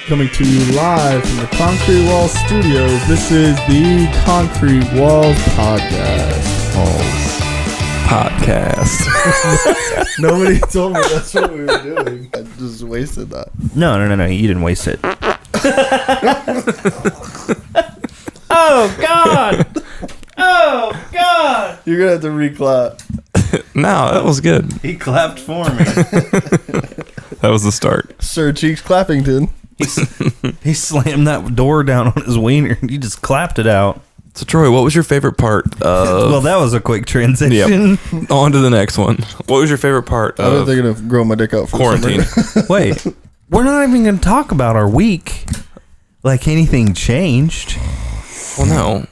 Coming to you live from the Concrete Walls Studios. This is the Concrete Walls Podcast. Nobody told me that's what we were doing. I just wasted that. No. You didn't waste it. Oh, God. Oh, God. You're going to have to re-clap. No, that was good. He clapped for me. That was the start. Sir Cheeks Clappington. He slammed that door down on his wiener and he just clapped it out. So, Troy, what was your favorite part of... Well, that was a quick transition. Yep. On to the next one. What was your favorite part I've been of thinking of growing my dick out for quarantine? Wait, we're not even going to talk about our week like anything changed. Well, no.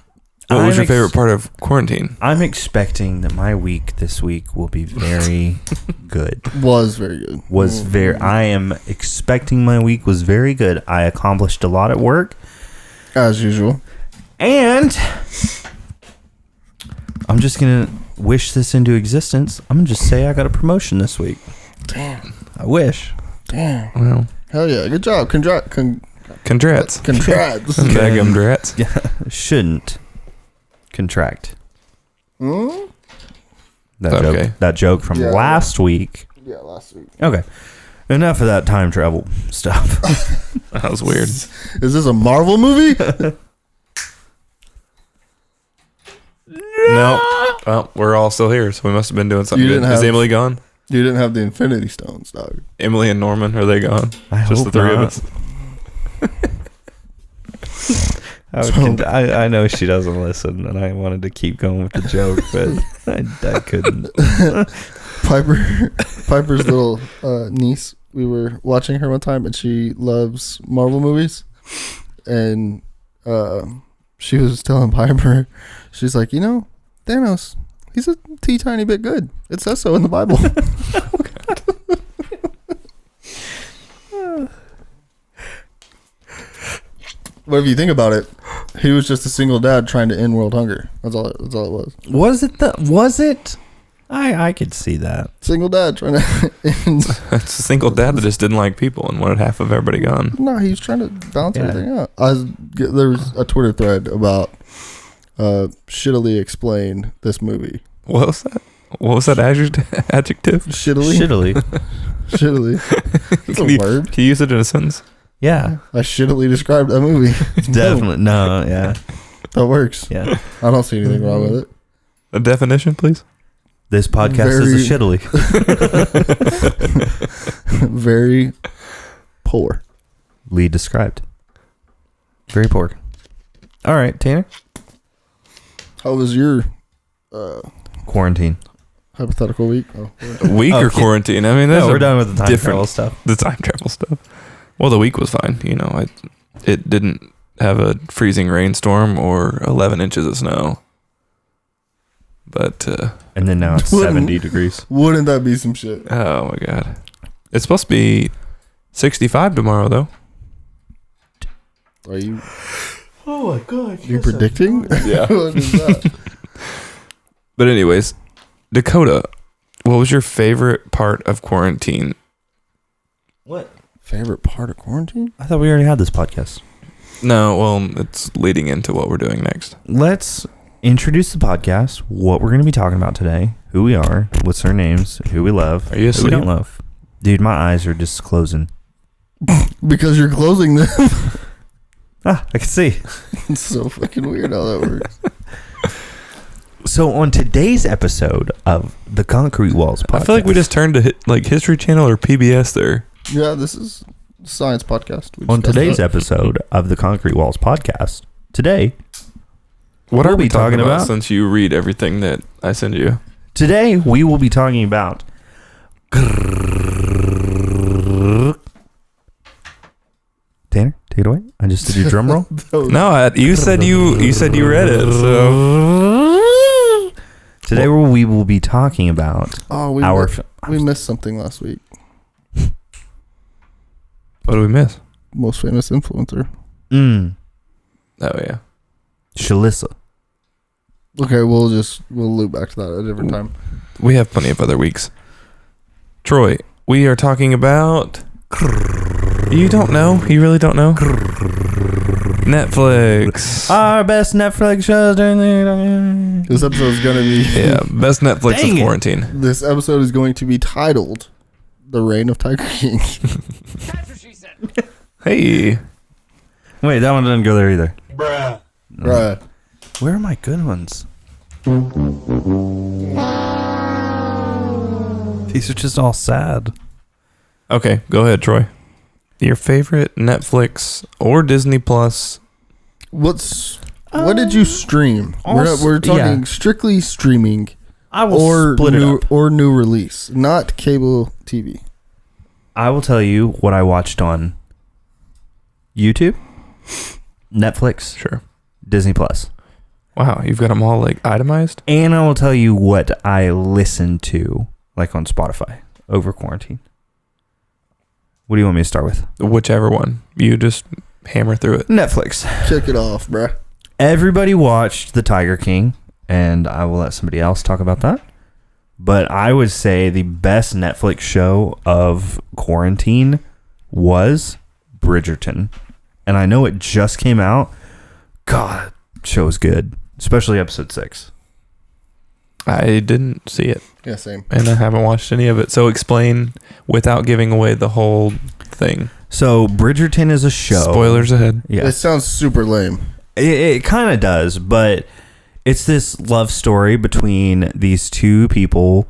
What was your favorite part of quarantine? I'm expecting that my week this week will be very good. Was very good. I am expecting my week was very good. I accomplished a lot at work. As usual. And I'm just going to wish this into existence. I'm going to just say I got a promotion this week. Damn. I wish. Damn. Well, hell yeah. Good job. Congrats. congrats. Congrats. Yeah, shouldn't contract. Hmm? That joke from last week. Yeah, last week. Okay. Enough of that time travel stuff. That was weird. Is this a Marvel movie? No. Well, we're all still here, so we must have been doing something good. Is Emily gone? You didn't have the Infinity Stones, dog. Emily and Norman, are they gone? I Just hope the three not. of us. I know she doesn't listen, and I wanted to keep going with the joke, but I couldn't. Piper's little niece, we were watching her one time, and she loves Marvel movies. And she was telling Piper, she's like, Thanos, he's a tiny bit good. It says so in the Bible. But if you think about it, he was just a single dad trying to end world hunger. That's all it was. Was it? I could see that. Single dad trying to end. It's a single dad that just didn't like people and wanted half of everybody gone. No, he was trying to balance everything out. There was a Twitter thread about shittily explain this movie. What was that? What was that adjective? Shittily. Shittily. It's a word. Can you use it in a sentence? Yeah. I shittily described that movie. Definitely. No, yeah. That works. Yeah. I don't see anything wrong with it. A definition, please. This podcast is a shittily. Very poor. Lee described. Very poor. All right, Tanner. How was your Quarantine. hypothetical week? Week or quarantine? I mean, that's we're done with the time travel stuff. The time travel stuff. Well, the week was fine. It didn't have a freezing rainstorm or 11 inches of snow. But and then now it's 70 degrees. Wouldn't that be some shit? Oh my god, it's supposed to be 65 tomorrow though. Are you? Oh my god! You predicting? Yeah. What is that? But anyways, Dakota, what was your favorite part of quarantine? What? Favorite part of quarantine? I thought we already had this podcast. No, well, it's leading into what we're doing next. Let's introduce the podcast, what we're going to be talking about today, who we are, what's our names, who we love, Are you who we asleep? don't love. Dude, my eyes are just closing. Because you're closing them. I can see. It's so fucking weird how that works. So on today's episode of the Concrete Walls podcast, I feel like we just turned to History Channel or PBS there. Yeah, this is science podcast. on today's episode of the Concrete Walls podcast, today, What we'll are we be talking about? about? Since you read everything that I send you. Today we will be talking about Tanner, take it away. I just did your drum roll. No, you said you read it. So Today we will be talking about we missed something last week. what did we miss? Most famous influencer. Oh yeah, Shalissa. Okay, we'll loop back to that at a different time. we have plenty of other weeks. Troy, we are talking about You don't know? You really don't know? Netflix. Our best Netflix shows during the... This episode is going to be... Yeah, best Netflix Dang of it. quarantine. This episode is going to be titled The Reign of Tiger King. That's what she said. Hey. Wait, that one didn't go there either. Right. Where are my good ones? These are just all sad. Okay, go ahead, Troy. Your favorite Netflix or Disney Plus? What did you stream? We're talking strictly streaming I will or split it up. new release, not cable TV. I will tell you what I watched on YouTube, Netflix, Sure. Disney Plus. Wow, you've got them all like itemized? And I will tell you what I listened to, like on Spotify, over quarantine. What do you want me to start with? Whichever one. You just hammer through it. Netflix. Kick it off, bruh. Everybody watched The Tiger King, and I will let somebody else talk about that. But I would say the best Netflix show of quarantine was Bridgerton. And I know it just came out. God, show's good. Especially episode 6. I didn't see it, Yeah, same. and I haven't watched any of it. So explain without giving away the whole thing. So Bridgerton is a show. Spoilers ahead. Yeah. It sounds super lame. It kind of does, but it's this love story between these two people,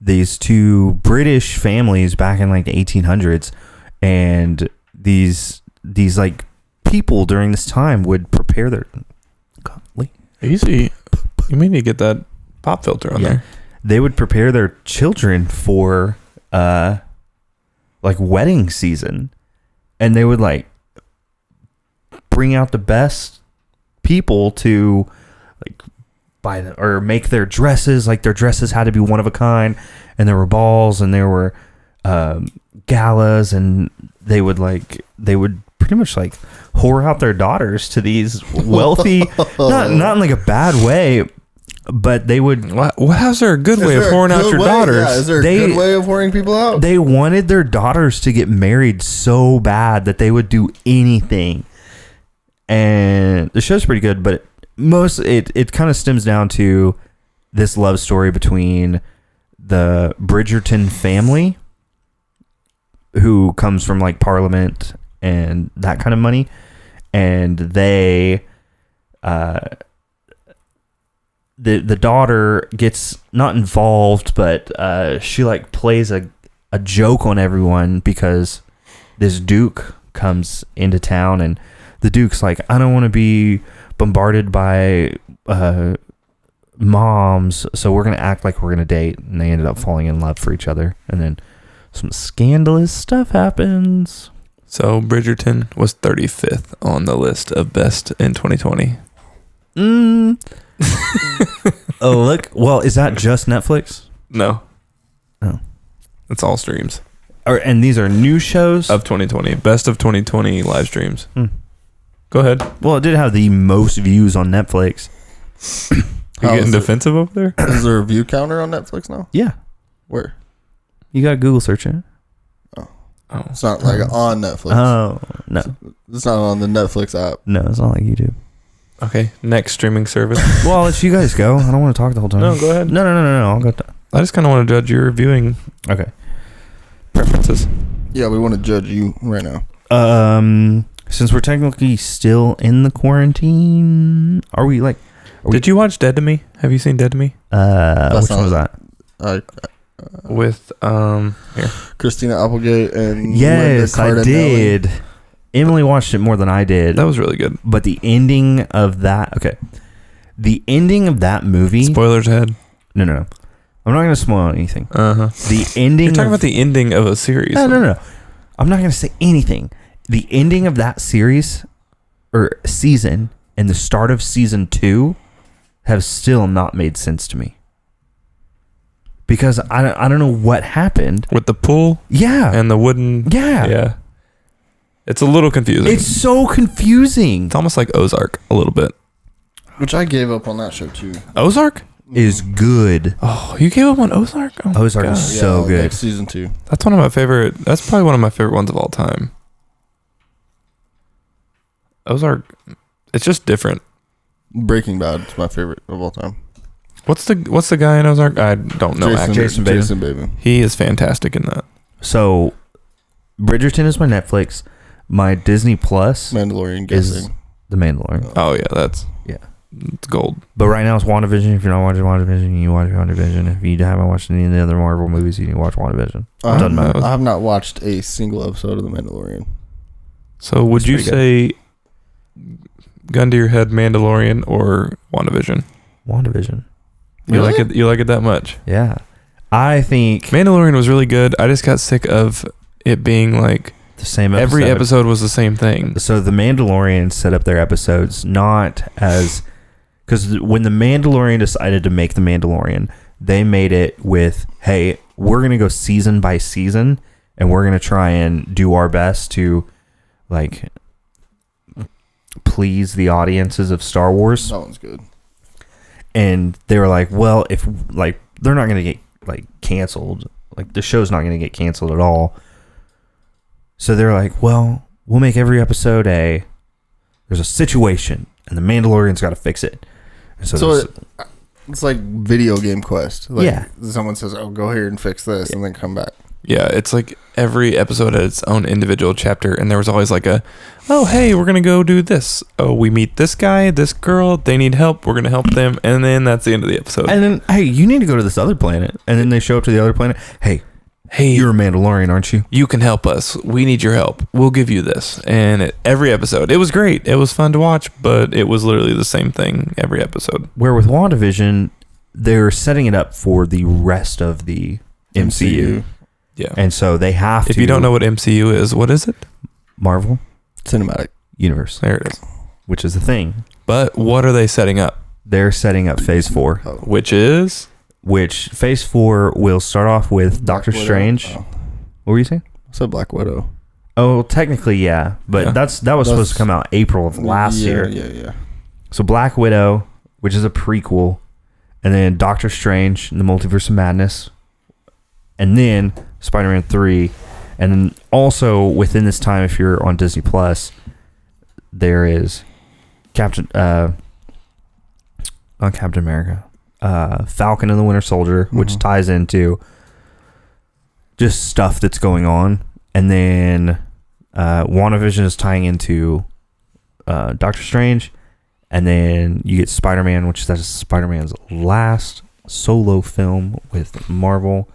these two British families back in like the 1800s, and these like people during this time would prepare their... Golly. Easy. You may need to get that pop filter on there. They would prepare their children for like wedding season, and they would like bring out the best people to like buy them or make their dresses. Like their dresses had to be one of a kind, and there were balls and there were galas, and they would pretty much like whore out their daughters to these wealthy, not in like a bad way, but they would. How's there a good way of whoring out your daughters? Yeah, is there a good way of whoring people out? They wanted their daughters to get married so bad that they would do anything. And the show's pretty good, but it kind of stems down to this love story between the Bridgerton family, who comes from like Parliament and that kind of money, and they the daughter gets not involved, but she like plays a joke on everyone because this duke comes into town, and the duke's like, I don't want to be bombarded by moms, so we're gonna act like we're gonna date. And they ended up falling in love for each other, and then some scandalous stuff happens. So Bridgerton was 35th on the list of best in 2020. Oh, look. Well, is that just Netflix? No. Oh. It's all streams. And these are new shows? Of 2020. Best of 2020 live streams. Go ahead. Well, it did have the most views on Netflix. You How getting is it? defensive over there? Is there a view counter on Netflix now? Yeah. Where? You got to Google search it. Oh. It's not like on Netflix. Oh, no. It's not on the Netflix app. No, it's not like YouTube. Okay. Next streaming service. Well, I'll let you guys go. I don't want to talk the whole time. No, go ahead. No. I'll go. I just kind of want to judge your viewing Okay. preferences. Yeah, we want to judge you right now. Since we're technically still in the quarantine, are we like... Did you watch Dead to Me? Have you seen Dead to Me? Which one was that? With, here. Christina Applegate and Yes, Linda I Cardinelli. did. Emily watched it more than I did. That was really good. But the ending of that... Okay. The ending of that movie... Spoilers ahead. No. I'm not going to spoil anything. Uh-huh. The ending... You're talking about the ending of a series. No. I'm not going to say anything. The ending of that series or season and the start of season 2 have still not made sense to me. Because I don't know what happened. With the pool Yeah. and the wooden... Yeah. Yeah. It's a little confusing. It's so confusing. It's almost like Ozark a little bit. Which I gave up on that show too. Ozark? Is good. Oh, you gave up on Ozark? Oh, Ozark God. is so good. Like season 2. That's one of my favorite... That's probably one of my favorite ones of all time. Ozark, it's just different. Breaking Bad is my favorite of all time. What's the guy in Ozark? I don't know. Jason Bateman. He is fantastic in that. So, Bridgerton is my Netflix. My Disney Plus Mandalorian is guessing. The Mandalorian. Oh yeah, it's gold. But right now it's WandaVision. If you're not watching WandaVision, you watch WandaVision. If you haven't watched any of the other Marvel movies, you need to watch WandaVision. Doesn't matter. I have not watched a single episode of The Mandalorian. So would you say, gun to your head, Mandalorian or WandaVision? WandaVision. You like it? You like it that much? Yeah. I think Mandalorian was really good. I just got sick of it being like the same episode. Every episode was the same thing. So the Mandalorian set up their episodes not as... Because when the Mandalorian decided to make the Mandalorian, they made it with, hey, we're going to go season by season, and we're going to try and do our best to, like, please the audiences of Star Wars. That one's good. And they were like, well, if, like, they're not going to get, like, canceled. Like, the show's not going to get canceled at all. So they're like, well, we'll make every episode there's a situation, and the Mandalorian's got to fix it. So it's like video game quest. Like yeah. Someone says, "Oh, go here and fix this," and then come back. Yeah, it's like every episode had its own individual chapter, and there was always like oh, hey, we're gonna go do this. Oh, we meet this guy, this girl. They need help. We're gonna help them, and then that's the end of the episode. And then, hey, you need to go to this other planet. And then they show up to the other planet. Hey, you're a Mandalorian, aren't you? You can help us. We need your help. We'll give you this. And every episode, it was great. It was fun to watch, but it was literally the same thing every episode. Where with WandaVision, they're setting it up for the rest of the MCU. Yeah. And so they have to... If you don't know what MCU is, what is it? Marvel Cinematic Universe. There it is. Which is the thing. But what are they setting up? They're setting up Phase 4. Which is? Which Phase 4 will start off with Doctor Strange. Oh. What were you saying? I said Black Widow. Oh, technically, yeah. But that was supposed to come out April of last year. Yeah. So Black Widow, which is a prequel, and then Doctor Strange and the Multiverse of Madness, and then Spider-Man 3, and then also within this time, if you're on Disney Plus, there is Captain America, Falcon and the Winter Soldier, which ties into just stuff that's going on, and then WandaVision is tying into Doctor Strange, and then you get Spider-Man, which is Spider-Man's last solo film with Marvel.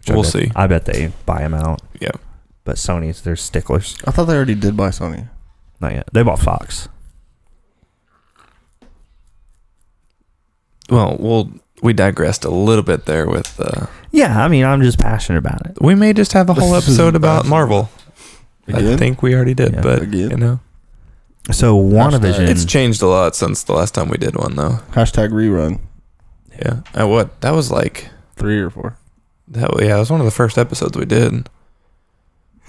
We'll see. I bet they buy him out. Yeah. But Sony's, they're sticklers. I thought they already did buy Sony. Not yet. They bought Fox. Well, we digressed a little bit there with... Yeah, I mean, I'm just passionate about it. We may just have a whole episode about Marvel. Again? I think we already did, Yeah. but, Again? you know. So, WandaVision... It's changed a lot since the last time we did one, though. Hashtag rerun. Yeah. That was like... 3 or 4. That was one of the first episodes we did.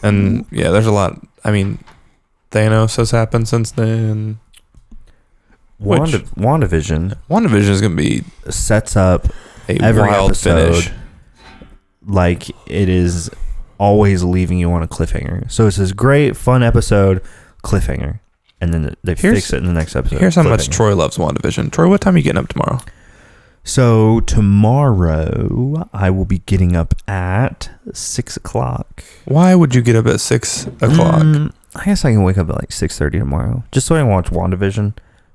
And, yeah, there's a lot... I mean, Thanos has happened since then. WandaVision is going to be... sets up a every wild episode finish. like it is always leaving you on a cliffhanger. So it's this great, fun episode, cliffhanger. And then they fix it in the next episode. Here's how much Troy loves WandaVision. Troy, what time are you getting up tomorrow? So tomorrow, I will be getting up at 6 o'clock. Why would you get up at 6 o'clock? I guess I can wake up at like 6:30 tomorrow. Just so I can watch WandaVision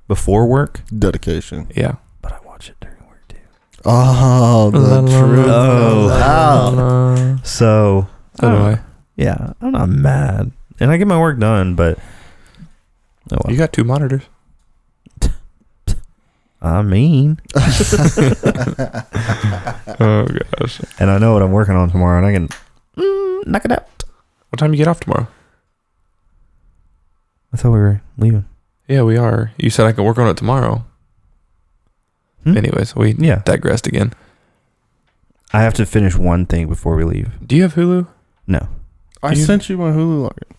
before work. Dedication. Yeah. But I watch it during work too. Oh, the truth. Oh. So So do I. Yeah, I'm not mad. And I get my work done, but... Oh, well. You got 2 monitors. I mean... Oh, gosh. And I know what I'm working on tomorrow, and I can knock it out. What time you get off tomorrow? I thought we were leaving. Yeah, we are. You said I could work on it tomorrow. Anyways, we digressed again. I have to finish one thing before we leave. Do you have Hulu? No. I sent you my Hulu login.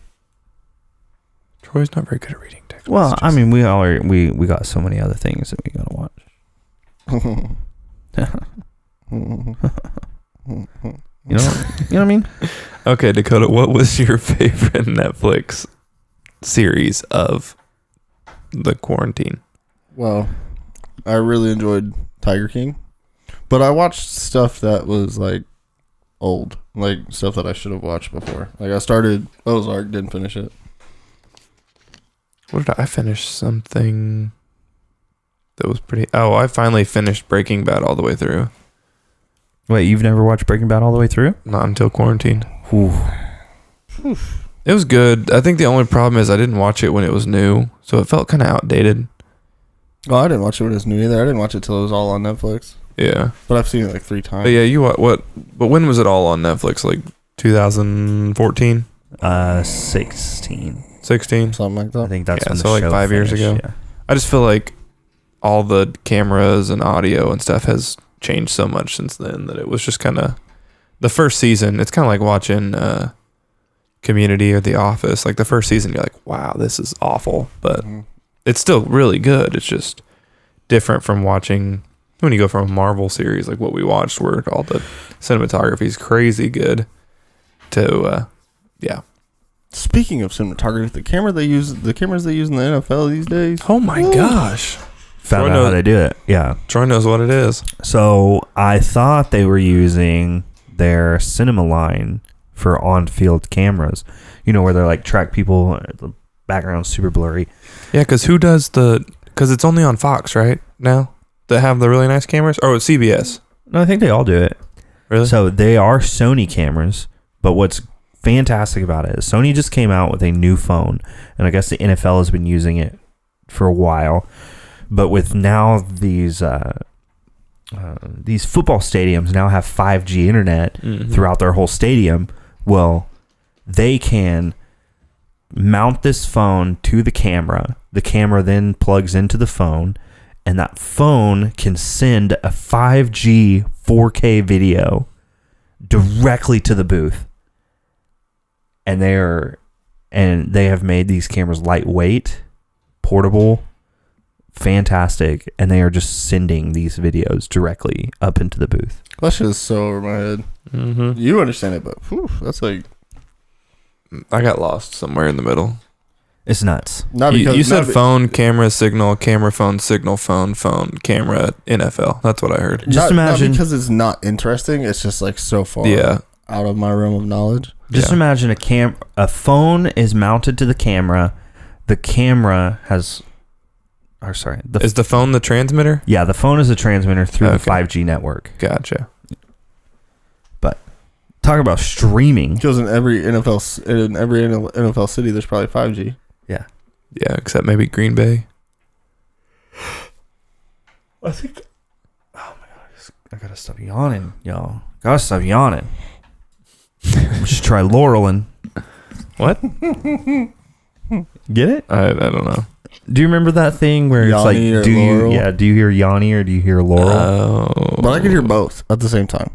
Troy's not very good at reading text. Well, messages. I mean, we got so many other things that we gotta watch. You know what I mean? Okay, Dakota, what was your favorite Netflix series of the quarantine? Well, I really enjoyed Tiger King, but I watched stuff that was like old, like stuff that I should have watched before. Like I started Ozark, didn't finish it. What did I finish? Something that was pretty. Oh, I finally finished Breaking Bad all the way through. Wait, you've never watched Breaking Bad all the way through? Not until quarantine. Ooh. It was good. I think the only problem is I didn't watch it when it was new, so it felt kind of outdated. Oh, I didn't watch it when it was new either. I didn't watch it till it was all on Netflix. Yeah. But I've seen it like 3 times. But yeah, what? But when was it all on Netflix? Like 2014, 16. 16. Something like I that. think that's Yeah, when the so like show 5 years finished, ago. Yeah. I just feel like all the cameras and audio and stuff has changed so much since then that it was just kind of the first season. It's kind of like watching Community or The Office. Like the first season, you're like, wow, this is awful, but it's still really good. It's just different from watching when you go from a Marvel series like what we watched, where all the cinematography is crazy good, to yeah. Speaking of cinematography, the cameras they use in the NFL these days. Oh my gosh, Found Troy out how knows- they do it. Yeah. Troy knows what it is. So I thought they were using their cinema line for on-field cameras. You know, where they're like track people, the background's super blurry. Yeah, because who does because it's only on Fox right now that have the really nice cameras? Oh, it's CBS. No, I think they all do it. Really? So they are Sony cameras, but what's fantastic about it is Sony just came out with a new phone, and I guess the NFL has been using it for a while. But with now these football stadiums now have 5G internet throughout their whole stadium. Well, they can mount this phone to the camera. The camera then plugs into the phone, and that phone can send a 5G 4K video directly to the booth. And they have made these cameras lightweight, portable, fantastic, and they are just sending these videos directly up into the booth. That shit is so over my head. Mm-hmm. You understand it, but whew, that's like I got lost somewhere in the middle. It's nuts. not You, because you said not be- phone, camera, signal, camera, phone, signal, phone, camera, NFL. That's what I heard. Just imagine- not because it's not interesting. It's just like so far Yeah. out of my realm of knowledge. Just Yeah. imagine a phone is mounted to the camera. The camera has, Is the phone the transmitter? the phone is a transmitter through the Okay. 5G network. Gotcha. But talk about streaming. Because in every NFL city, there's probably 5G. Yeah, except maybe Green Bay. I think. Oh my god! I gotta stop yawning, y'all. Gotta stop yawning. We should try Laurelin. What? Get it? I don't know. Do you remember that thing where it's like, Yanni or do Laurel? you hear Yanni or do you hear Laurel? Oh. But I could hear both at the same time.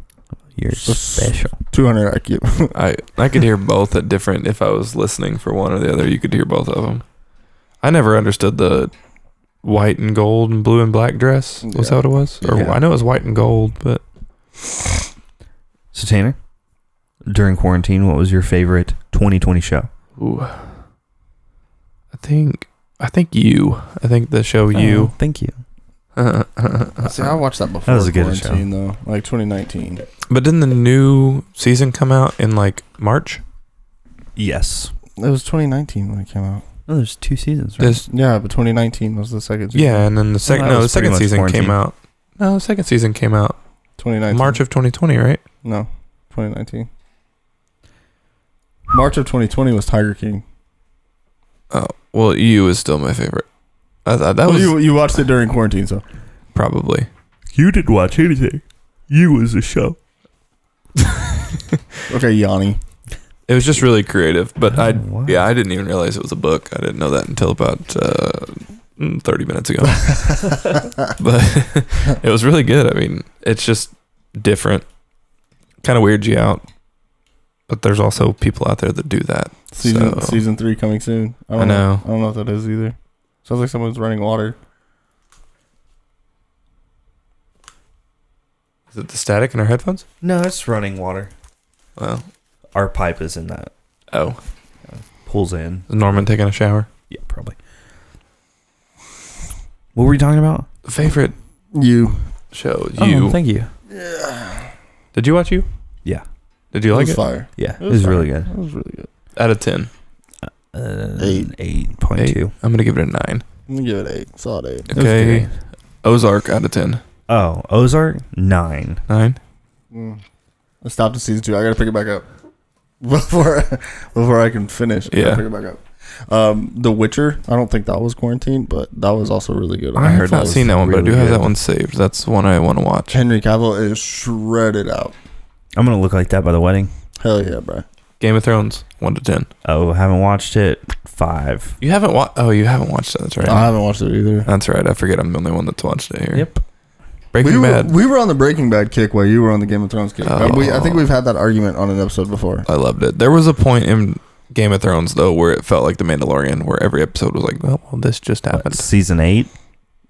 You're special. 200 IQ. I could hear both at different. If I was listening for one or the other, you could hear both of them. I never understood the white and gold and blue and black dress. Was that what it was? Or Yeah. I know it was white and gold, but So Tanner, during quarantine, what was your favorite 2020 show? ooh, I think you. I think the show You. Thank you. See, I watched that before That was a good quarantine, though. Like 2019. But didn't the new season come out in like March? Yes. It was 2019 when it came out. Oh, there's 2 seasons, right? This, Yeah, but 2019 was the second season. yeah, and then the second. Well, that No, the was pretty second much season quarantine. came out. No, the second season came out 2019. March of 2020, right? No, 2019. March of 2020 was Tiger King. Oh, well, You is still my favorite. That was you watched it during quarantine, so. probably. You didn't watch anything. You was a show. Okay, Yanni. It was just really creative, but Oh, wow. I didn't even realize it was a book. I didn't know that until about 30 minutes ago. But it was really good. I mean, it's just different. Kind of weirds you out. But there's also people out there that do that. Season 3 coming soon. I know. I don't know what that is either. Sounds like someone's running water. Is it the static in our headphones? No, it's running water. Well, Our pipe is in that. oh. Pulls in. Is Norman taking a shower? Yeah, probably. What were we talking about? Favorite You. show? Oh, You. thank you. Did you watch You? Yeah. Did you like was it? fire. Yeah, it was was fire. really good. It was really good. Out of 10. 8.2. I'm gonna give it a 9. I'm gonna give it 8. Solid 8. Okay. good. Ozark out of 10. Oh, Ozark 9. 9. I stopped at season 2. I gotta pick it back up before I can finish. I gotta Yeah. pick it back up. The Witcher. I don't think that was quarantined, but that was also really good. I have not was seen that one, but I do really have that good. one saved. That's one I want to watch. Henry Cavill is shredded out. I'm gonna look like that by the wedding. Hell yeah, bro. Game of Thrones 1 to 10. Oh, haven't watched it. 5. You haven't watched? Oh, you haven't watched that. That's right. I haven't watched it either. That's right. I forget. I'm the only one that's watched it here. Yep. Breaking Bad. We were on the Breaking Bad kick while you were on the Game of Thrones kick. Oh. I think we've had that argument on an episode before. I loved it. There was a point in Game of Thrones though where it felt like The Mandalorian, where every episode was like, well this just happened. Season 8.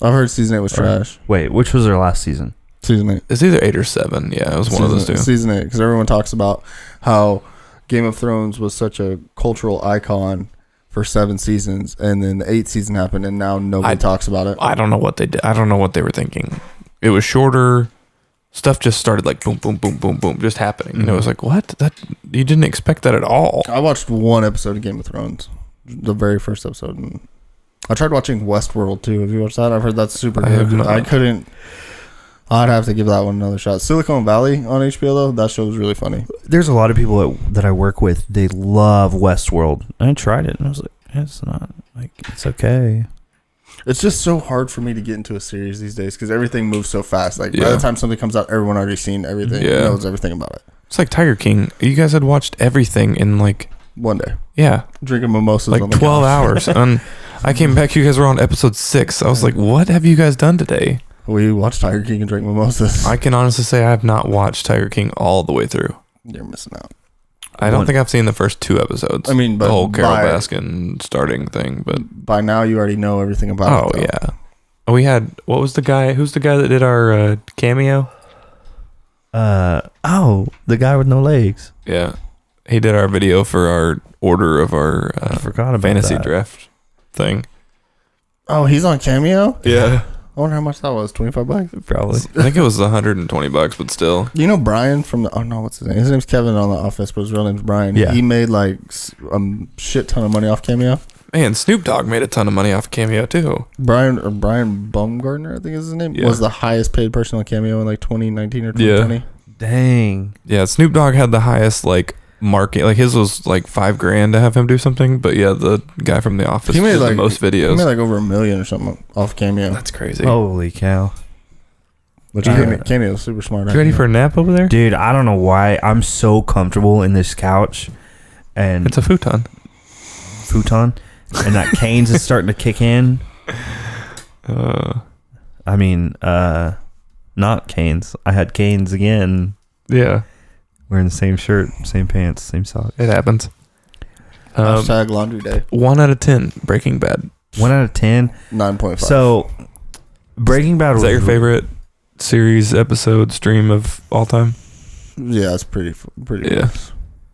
I've heard season 8 was trash. Wait, which was their last season? Season 8. It's either 8 or 7. Yeah, it was one of those two. Season 8, because everyone talks about how Game of Thrones was such a cultural icon for 7 seasons, and then the 8th season happened, and now nobody talks about it. I don't know what they did. I don't know what they were thinking. It was shorter. Stuff just started like boom, boom, boom, boom, boom, just happening. And it was like, what? That you didn't expect that at all. I watched one episode of Game of Thrones, the very first episode, and I tried watching Westworld too. Have you watched that? I've heard that's super I have good. not. I couldn't. I'd have to give that one another shot. Silicon Valley on HBO though, that show was really funny. There's a lot of people that I work with. They love Westworld. I tried it and I was like, it's not like it's okay. It's just so hard for me to get into a series these days because everything moves so fast. Like by Yeah. the time something comes out, everyone already seen everything, Yeah. knows everything about it. It's like Tiger King. You guys had watched everything in like, One day, yeah, drinking mimosas, like on the 12 couch. hours. And I came back. You guys were on episode 6. I was like, what have you guys done today? We watched Tiger King and drank mimosas. I can honestly say I have not watched Tiger King all the way through. You're missing out. I don't One- think I've seen the first 2 episodes. I mean, but the whole Carol by- Baskin starting thing. But By now, you already know everything about oh it. though. yeah, we had what was the guy? Who's the guy that did our cameo? The guy with no legs. Yeah, he did our video for our order of our I forgot about fantasy that. draft thing. Oh, he's on Cameo. Yeah, I wonder how much that was. $25. Probably. I think it was $120, but still. You know Brian from the what's his name? His name's Kevin on The Office, but his real name's Brian. Yeah. He made like a shit ton of money off Cameo. Man, Snoop Dogg made a ton of money off cameo too. Brian Baumgartner, I think is his name, Yeah. was the highest paid person on Cameo in like 2019 or Yeah. 2020. Dang. Yeah, Snoop Dogg had the highest like market. Like his was like $5,000 to have him do something. But yeah, the guy from The Office He made did the like most He videos. made like over $1 million or something off Cameo. That's crazy. Holy cow. Which Cameo is super smart. You ready for a nap over there? Dude, I don't know why I'm so comfortable in this couch and It's a futon. and that canes is starting to kick in. I mean, not canes. I had canes again. Yeah, Wearing the same shirt, same pants, same socks. it happens. Hashtag laundry day. 1 out of 10. Breaking Bad. 1 out of 10. 9.5. So, Breaking Bad Is was that your favorite series, episode, stream of all time? yeah, it's pretty Yeah. nice.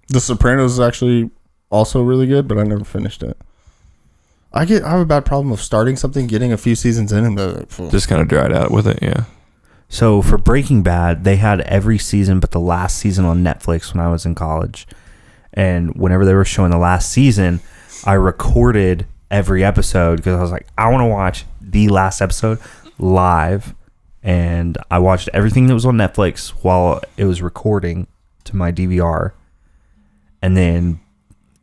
The Sopranos is actually also really good, but I never finished it. I have a bad problem of starting something, getting a few seasons in, and then Just kind of dried out with it. Yeah. So for Breaking Bad, they had every season but the last season on Netflix when I was in college. And whenever they were showing the last season, I recorded every episode because I was like, I want to watch the last episode live. And I watched everything that was on Netflix while it was recording to my DVR. And then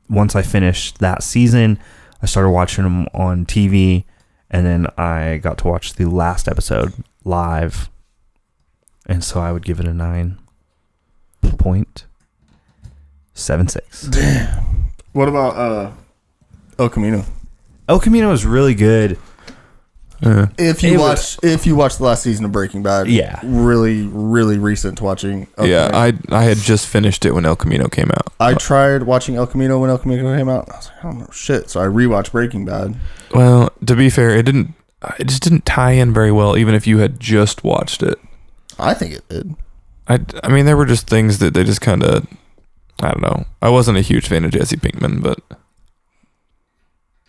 once I finished that season, I started watching them on TV. And then I got to watch the last episode live. And so I would give it a 9.76. damn. What about El Camino? El Camino is really good. If you watch the last season of Breaking Bad, Yeah. really, really recent to watching. El Yeah, Camino. I had just finished it when El Camino came out. I tried watching El Camino when El Camino came out. I was like, I don't know shit. So I rewatched Breaking Bad. Well, to be fair, it just didn't tie in very well, even if you had just watched it. I think it did. I mean, there were just things that they just kind of, I don't know. I wasn't a huge fan of Jesse Pinkman, but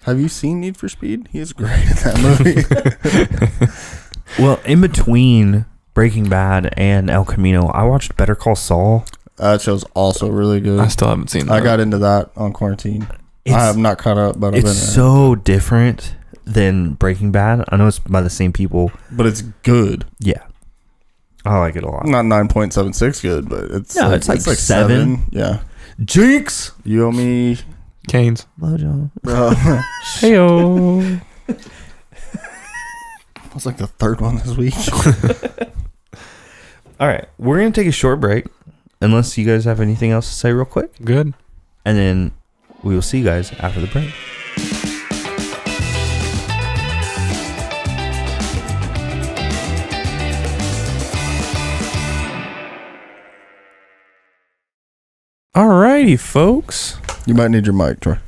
Have you seen Need for Speed? He is great in that movie. Well, in between Breaking Bad and El Camino, I watched Better Call Saul. That show's also really good. I still haven't seen that. I got into that on quarantine. I have not caught up, but I've It's been so different than Breaking Bad. I know it's by the same people. but it's good. Yeah. I like it a lot. Not 9.76 good, but it's No, it's like 7. Yeah. Jinx! You owe me. Canes. Blowjob. Heyo. That's like the third one this week. All right. We're going to take a short break. Unless you guys have anything else to say real quick. Good. And then we will see you guys after the break. Alrighty, folks. You might need your mic, Troy.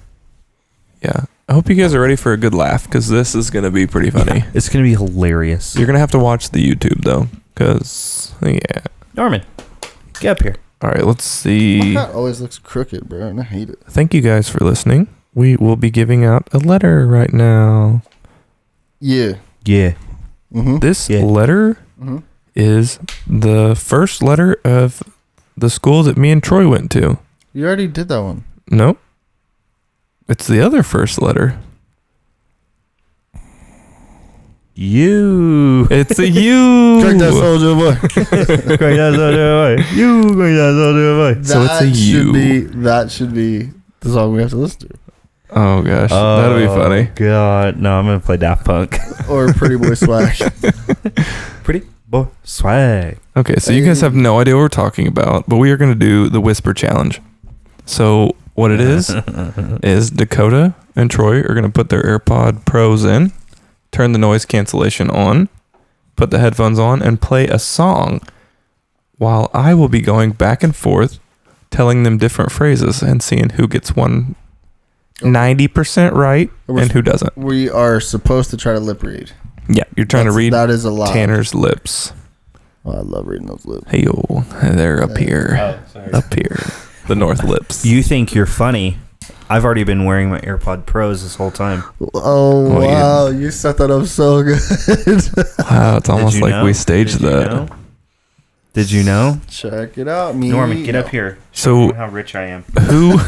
Yeah. I hope you guys are ready for a good laugh because this is going to be pretty funny. It's going to be hilarious. You're going to have to watch the YouTube, though, because, yeah. Norman, get up here. All right, let's My see. hat always looks crooked, bro, and I hate it. Thank you guys for listening. We will be giving out a letter right now. Yeah. Yeah. Mm-hmm. This Yeah. letter Mm-hmm. is the first letter of the school that me and Troy went to. You already did that one. Nope. It's the other first letter. You. It's a U. Drink that soldier boy. So it's a U. That should be the song we have to listen to. Oh, gosh. That'll be funny. God. No, I'm going to play Daft Punk. Or Pretty Boy Swag. Pretty boy swag. Okay, so you guys have no idea what we're talking about, but we are going to do the Whisper Challenge. So what it is Dakota and Troy are going to put their AirPod Pros in, turn the noise cancellation on, put the headphones on, and play a song while I will be going back and forth telling them different phrases and seeing who gets 90% right and who doesn't. We are supposed to try to lip read. Yeah, you're trying to read That is a lot. Tanner's lips. Oh, I love reading those lips. Hey, yo, they're up here. Oh, sorry. Up here. The north lips. You think you're funny. I've already been wearing my AirPod Pros this whole time. Oh, Well, wow. You set that up so good. Wow, it's almost Did you like know? we staged Did you that. know? Did you know? Check it out. Me. Norman, get up here. So- Show how rich I am. Who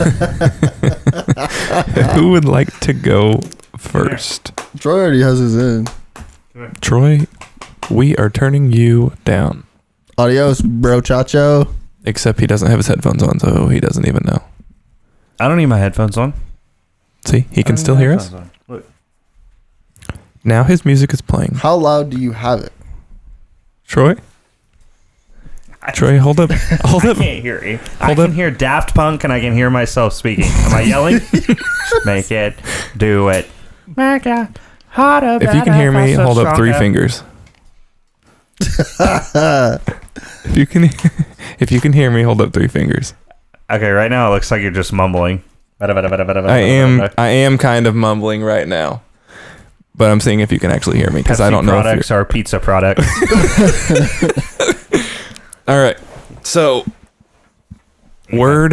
who would like to go first? Troy already has his in. Troy, we are turning you down. Adios, bro chacho. Except he doesn't have his headphones on, so he doesn't even know. I don't need my headphones on. See, he can still hear us. Look. Now his music is playing. How loud do you have it? Troy? Troy, hold up. Hold I up. can't hear you. I Hold can up. hear Daft Punk and I can hear myself speaking. Am I yelling? Make it. Do it. Make it harder. If you can hear me, hold up 3 fingers. If you can hear me, hold up 3 fingers. Okay, right now it looks like you're just mumbling. I am kind of mumbling right now. But I'm seeing if you can actually hear me because I don't know if products you're... are pizza products. All right. So one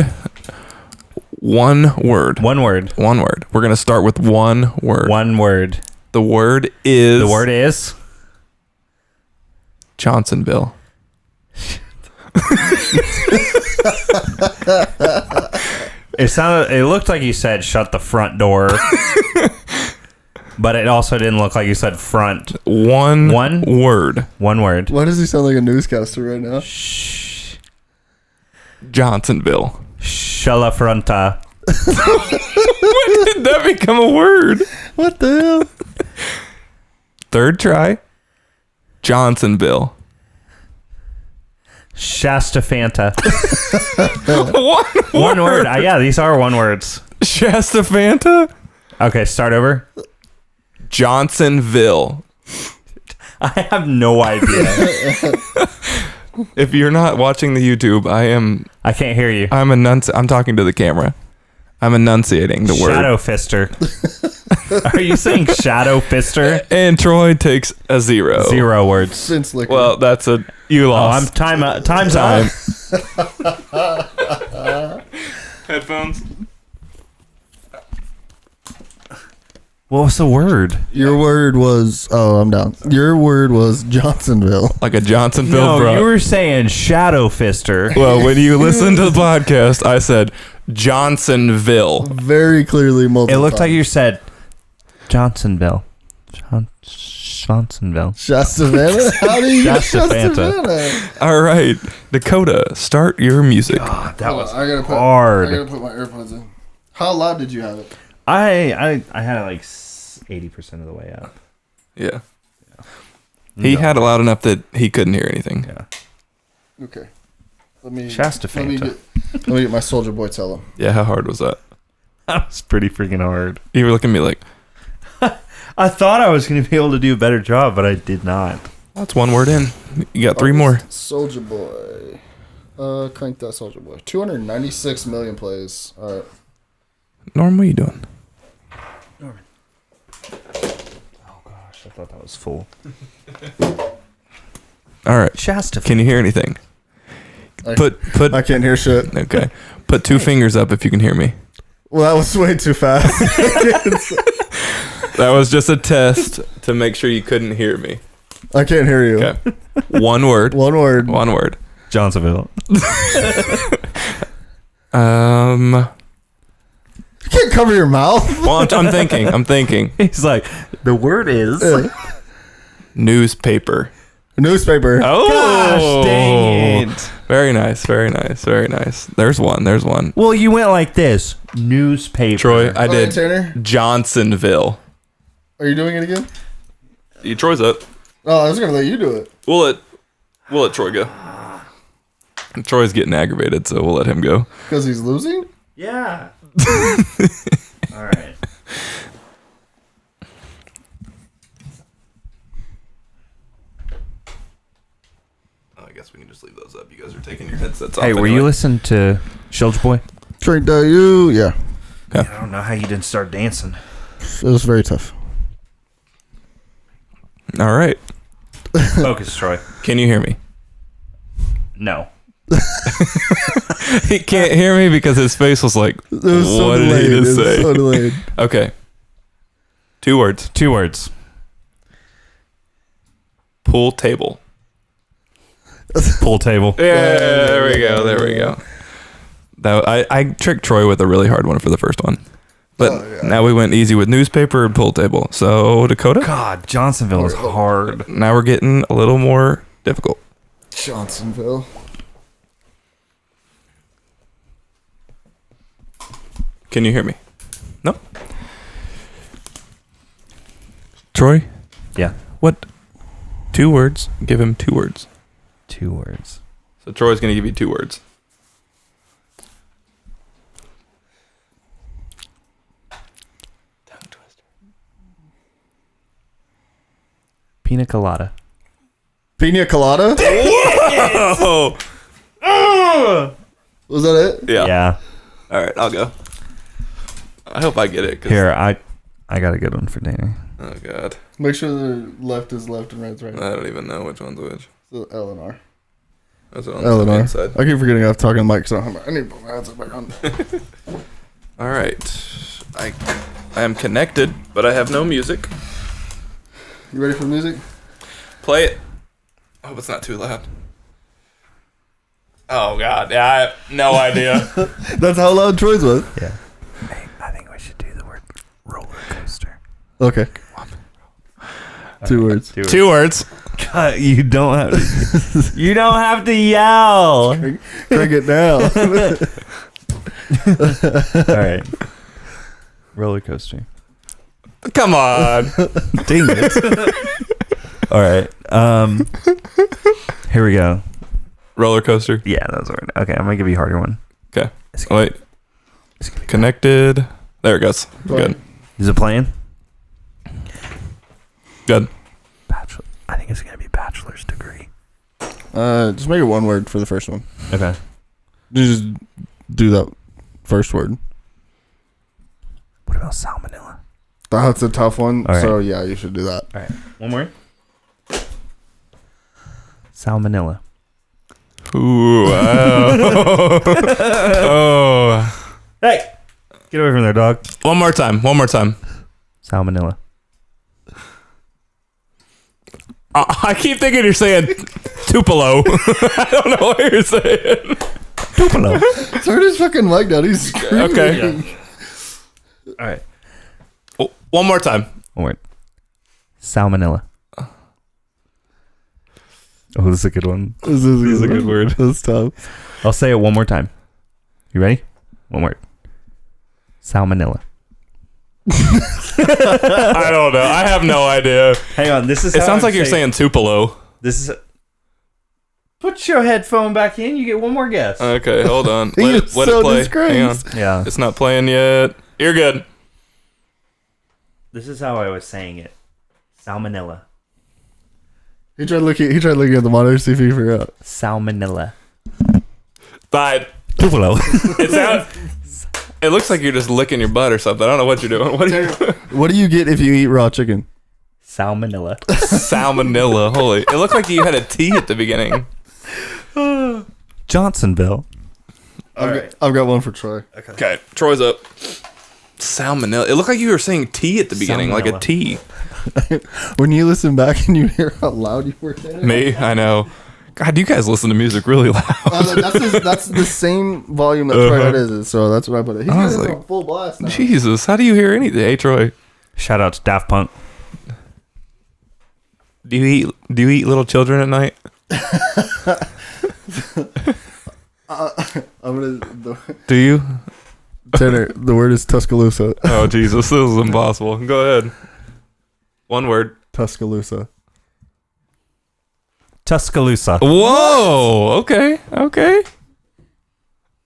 word. One word. We're going to start with one word. One word. The word is The word is Johnsonville. It looked like you said shut the front door. But it also didn't look like you said front. One word. One word. Why does he sound like a newscaster right now? Shh. Johnsonville. Shalafronta. When did that become a word? What the hell? Third try. Johnsonville. Shasta Fanta. One word. Yeah, these are one words. Shasta Fanta. Okay, start over. Johnsonville. I have no idea. If you're not watching the YouTube, I can't hear you. I'm talking to the camera. I'm enunciating the word. Shadow Fister. Are you saying Shadow Fister? And Troy takes a 0. 0 words. Since liquor. Well, that's you Oh, lost. time's up. Headphones. What was the word? Your word was. Oh, I'm down. Your word was Johnsonville. Like a Johnsonville No, bro. you were saying shadow fister. Well, when you listen to the podcast, I said Johnsonville. Very clearly multiple It looked like times. you said Johnsonville. Johnsonville. Shasta-Savannah? How do you get Shasta-Fanta. Shasta-Savannah? All right, Dakota, start your music. God, that was I gotta put, hard. I gotta put my AirPods in. How loud did you have it? I had it like 80% of the way up. Yeah. He had it loud enough that he couldn't hear anything. Yeah. Okay. Let me Shasta-Fanta. let me get my Soldier Boy tell him. Yeah, how hard was that? That was pretty freaking hard. You were looking at me like, I thought I was going to be able to do a better job, but I did not. that's one word in. You got three more. Soldier Boy. Crank that Soldier Boy. 296 million plays. All right. Norm, what are you doing? Oh gosh, I thought that was full. All right. Shasta. Can you hear anything? I Put. can't hear shit. Okay. Put two fingers up if you can hear me. Well, that was way too fast. That was just a test to make sure you couldn't hear me. I can't hear you. Okay. One word. One word. One word. Johnsonville. You can't cover your mouth. Well, I'm thinking. He's like, the word is. Newspaper. Newspaper. Oh, Gosh, dang it. Very nice. There's one. Well, you went like this. Newspaper. Troy, I Okay, did Tanner. Johnsonville. Are you doing it again? Troy's up. Oh, I was gonna let you do it. We'll let Troy go. Troy's getting aggravated, so we'll let him go. Because he's losing? Yeah. All right. I guess we can just leave those up. You guys are taking your headsets off. Hey, were you listening to Soldier Boy? Drink that you. Yeah. I don't know how you didn't start dancing. It was very tough. All right. Focus, Troy. Can you hear me? No. He can't hear me because his face was like, It was so what did delayed. he It just was say? so delayed. Okay. 2 words. 2 words. Pool table. Pool table. Yeah, there we go. That I tricked Troy with a really hard one for the first one. But now we went easy with newspaper and pool table. So, Dakota? God, Johnsonville is hard. Now we're getting a little more difficult. Johnsonville. Can you hear me? No? Troy? Yeah. What? 2 words. Give him 2 words. 2 words. So Troy's going to give you 2 words. Tongue twister. Pina colada. Pina colada? Oh! Was that it? Yeah. All right, I'll go. I hope I get it. Here, I got a good one for Danny. Oh, God. Make sure the left is left and right's right. I don't even know which one's which. So L and R. That's what on L and the R. inside. I keep forgetting I have to talk on the mic, so I need to put my headset back on. All right. I am connected, but I have no music. You ready for the music? Play it. I hope it's not too loud. Oh, God. Yeah, I have no idea. That's how loud Troy's was. Yeah. Hey, I think we should do the word roller coaster. Okay. 2 words. 2 words. God, you don't have to, you don't have to yell. Crank it down. All right. Roller coaster. Come on. Dang it. All right. Here we go. Roller coaster. Yeah, that was hard. Okay, I'm gonna give you a harder one. Okay. It's Oh, wait. Connected. There it goes. Good. Is it playing? Good. Bachelor. I think it's gonna be bachelor's degree. Just make it 1 word for the first one. Okay. Just do that first word. What about salmonella? That's a tough one. All right. So yeah, you should do that. All right. One more. Salmonella. Ooh. Oh. Hey, get away from there, dog. One more time. Salmonella. I keep thinking you're saying Tupelo. I don't know what you're saying. Tupelo. Turn his fucking mic down. He's screaming. Okay. All right. Oh, one more time. One word. Salmonella. Oh, this is a good one. This is a good word. That's tough. I'll say it one more time. You ready? One word. Salmonella. I don't know. I have no idea. Hang on. This is. It sounds like you're saying Tupelo. This is. Put your headphone back in. You get one more guess. Okay, hold on. He Let is it so play. disgraced. Hang on. Yeah. It's not playing yet. You're good. This is how I was saying it. Salmonella. He tried looking at the monitor to see if he figured out. Salmonella. But Tupelo. it looks like you're just licking your butt or something. I don't know what you're doing. What are you What do you get if you eat raw chicken? Salmonella. Salmonella. Holy. It looked like you had a T at the beginning. Johnsonville. I've got one for Troy. Okay, Troy's up. Salmonella. It looked like you were saying T at the beginning, like a Salmonella. T. When you listen back and you hear how loud you were saying it. Me? I know. God, you guys listen to music really loud. That's the same volume that Troy had is, so that's what I put it. He's I was got it like, on full blast now. Jesus, how do you hear anything? Hey, Troy. Shout out to Daft Punk. Do you eat little children at night? Do you? Tanner, the word is Tuscaloosa. Oh, Jesus, this is impossible. Go ahead. One word. Tuscaloosa. Tuscaloosa. Whoa. Okay.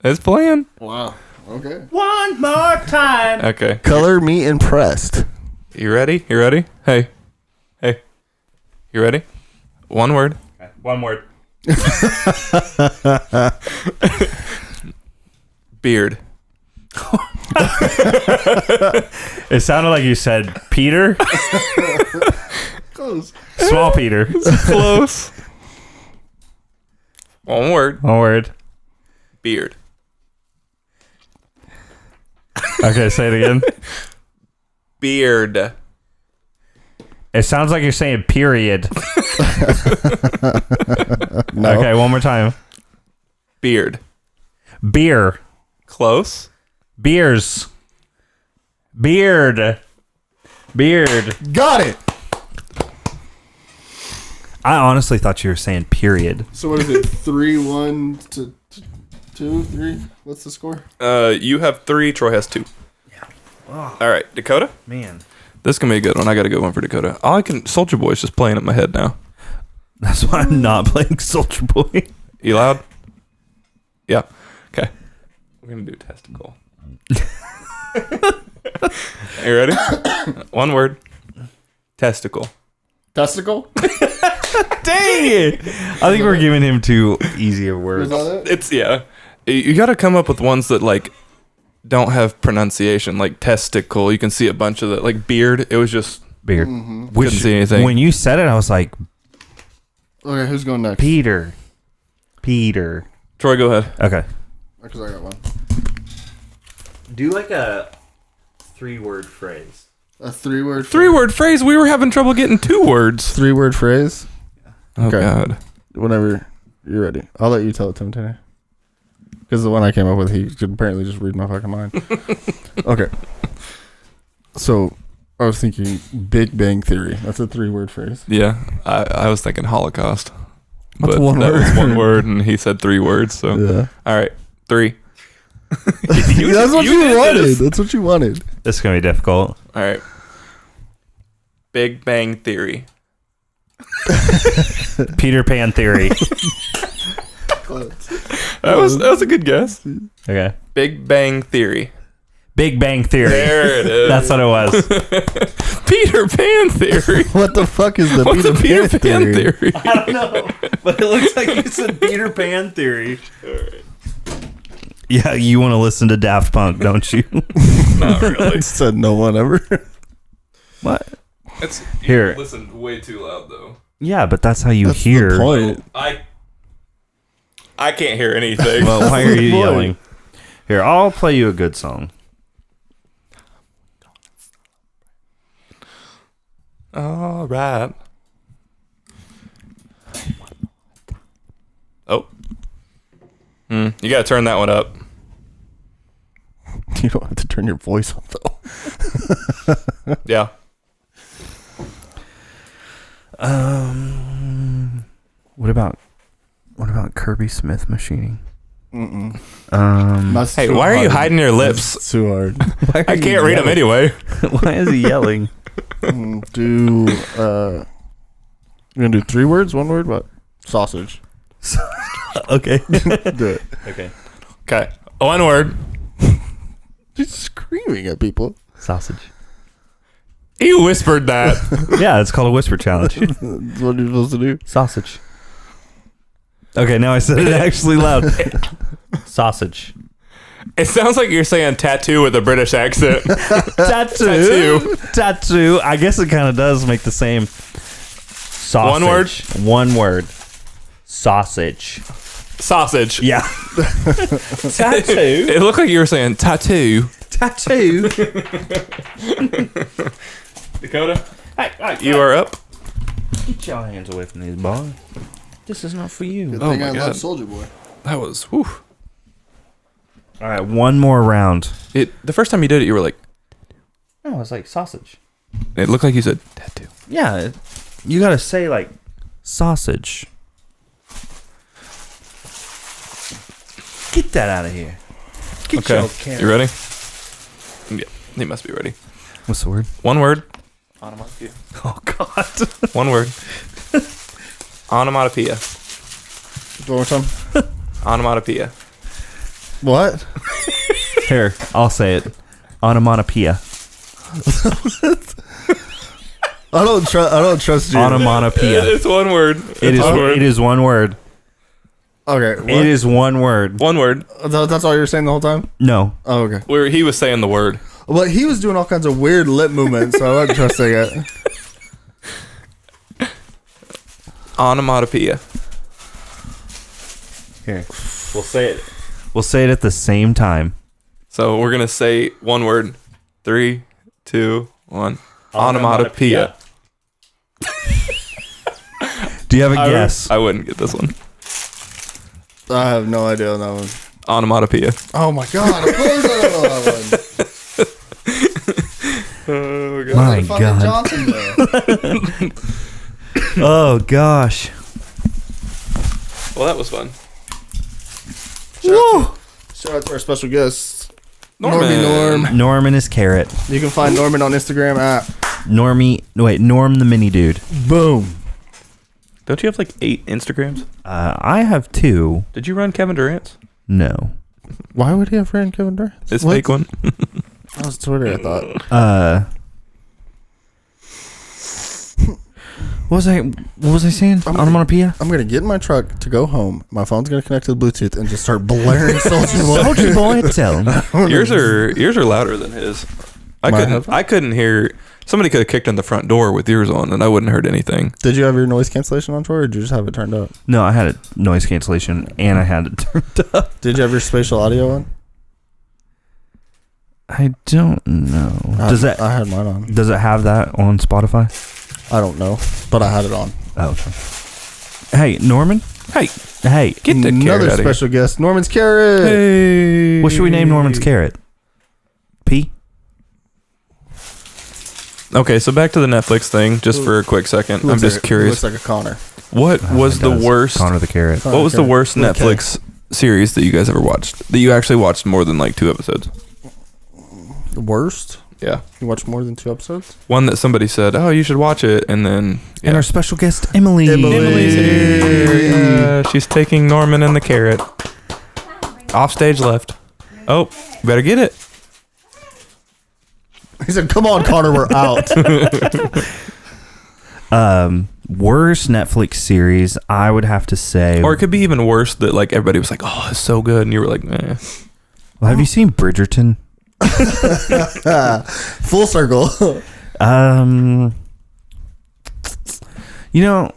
It's playing. Wow. Okay. One more time. Okay. Color me impressed. You ready? Hey. You ready? One word. Okay. One word. Beard. It sounded like you said Peter. Close. Small Peter. Close. One word. One word. Beard. Okay, say it again. Beard. It sounds like you're saying period. No. Okay, one more time. Beard. Beer. Close. Beers. Beard. Beard. Got it. I honestly thought you were saying period. So what is it? 3-1 to 2-3? What's the score? You have 3. Troy has 2. Yeah. All right, Dakota. Man. This is gonna be a good one. I got a good one for Dakota. Soldier Boy's just playing in my head now. That's why I'm not playing Soldier Boy. You loud? Yeah. Okay. We're gonna do testicle. You ready? One word. Testicle. Testicle? Dang it! I think we're giving him too easy of Is words. that it? It's You got to come up with ones that like don't have pronunciation, like testicle. You can see a bunch of the like beard. It was just Beard. couldn't see anything. When you said it, I was like, Okay, who's going next? Peter. Troy, go ahead. Okay. Because I got one. Do like a 3-word phrase. A 3-word 3-word phrase. We were having trouble getting 2 words. 3-word phrase? Oh Okay. God. Whenever you're ready. I'll let you tell it to him, Tanner. Because the one I came up with, he could apparently just read my fucking mind. Okay. So, I was thinking Big Bang Theory. That's a 3-word phrase. Yeah, I was thinking Holocaust. That's But one that word. was one word, and he said 3 words. So Yeah. all right, 3. That's what you did wanted. this. That's what you wanted. This is going to be difficult. All right. Big Bang Theory. Peter Pan Theory. That was a good guess. Okay. Big Bang Theory. Big Bang Theory. There it is. That's what it was. Peter Pan Theory. What the fuck is the What's Peter the Peter Pan Theory? Theory? I don't know. But it looks like you said Peter Pan Theory. Yeah, you want to listen to Daft Punk, don't you? Not really. Said no one ever. What? It's Here. Listen way too loud though. Yeah, but that's how you That's hear. the point. I can't hear anything. Well, why are you Boy. yelling? Here, I'll play you a good song. All right. Oh. You gotta turn that one up. You don't have to turn your voice up though. Yeah. What about Kirby Smith machining? That's Hey, too why are you hard. hiding your lips? It's too hard. I can't read them anyway. Why is he yelling? You're gonna do 3 words, 1 word, what? Sausage. Okay. Do it. Okay. Okay. 1 word. Just screaming at people. Sausage. You whispered that. Yeah, it's called a whisper challenge. That's what you're supposed to do. Sausage. Okay, now I said it actually loud. Sausage. It sounds like you're saying tattoo with a British accent. Tattoo. Tattoo. I guess it kind of does make the same. Sausage. 1 word? 1 word. Sausage. Sausage. Yeah. Tattoo. It looked like you were saying tattoo. Tattoo. Dakota, you are up. Get your hands away from these boys. This is not for you. Good Oh thing my I God. love Soldier Boy. That was, whew. All right, one more round. The first time you did it, you were like, No, it's like sausage. it looked like you said tattoo. Yeah, you gotta say like sausage. Get that out of here. Get Okay. your carrot. You ready? Yeah, he must be ready. What's the word? 1 word. Onomatopoeia. Oh God. 1 word. Onomatopoeia. One more time. Onomatopoeia. What? Here, I'll say it. Onomatopoeia. I don't trust you. Onomatopoeia. It's 1 word. It is. It is 1 word. Okay. What? It is 1 word. 1 word. That's all you were saying the whole time? No. Oh, okay. Where he was saying the word. Well, he was doing all kinds of weird lip movements, so I wasn't trusting it. Onomatopoeia. Here, we'll say it. We'll say it at the same time. So we're gonna say 1 word. 3, 2, 1. Onomatopoeia. Do you have a guess? I wouldn't get this one. I have no idea on that one. Onomatopoeia. Oh my God! Of course I don't know that one. My Fucking God. Johnson there. Oh gosh. Well, that was fun. Shout out to our special guest, Norman. Normie Norm. Norman is carrot. You can find Norman on Instagram at Norm the mini dude. Boom. Don't you have like 8 Instagrams? I have 2. Did you run Kevin Durant's? No. Why would he have friend Kevin Durant? His What? fake one? That was Twitter, I thought. What was I saying? Onomatopoeia? I'm gonna get in my truck to go home. My phone's gonna connect to the Bluetooth and just start blaring Soldier Boy. Soldier Boy, tell him. yours are louder than his. I couldn't hear. Somebody could have kicked in the front door with yours on, and I wouldn't have heard anything. Did you have your noise cancellation on, Troy, or did you just have it turned up? No, I had a noise cancellation and I had it turned up. Did you have your spatial audio on? I don't know. I had mine on. Does it have that on Spotify? I don't know, but I had it on. Oh, okay. Hey, Norman? Hey, Hey, get the Another carrot out of here. special guest, Norman's Carrot. Hey. what should we name Norman's carrot? P? Okay, so back to the Netflix thing, just for a quick second. I'm just curious. Looks like a Connor. What was the worst? Connor the carrot. What was the worst Okay. Netflix series that you guys ever watched? That you actually watched more than like 2 episodes? The worst? Yeah. You watched more than 2 episodes? One that somebody said, "Oh, you should watch it," and then And our special guest, Emily. Emily's here. Yeah, she's taking Norman and the carrot. Off stage left. Oh, better get it. He said, "Come on, Connor, we're out." Worst Netflix series, I would have to say. Or it could be even worse that like everybody was like, "Oh, it's so good," and you were like, "Eh." Well, have you seen Bridgerton? Full circle. You know,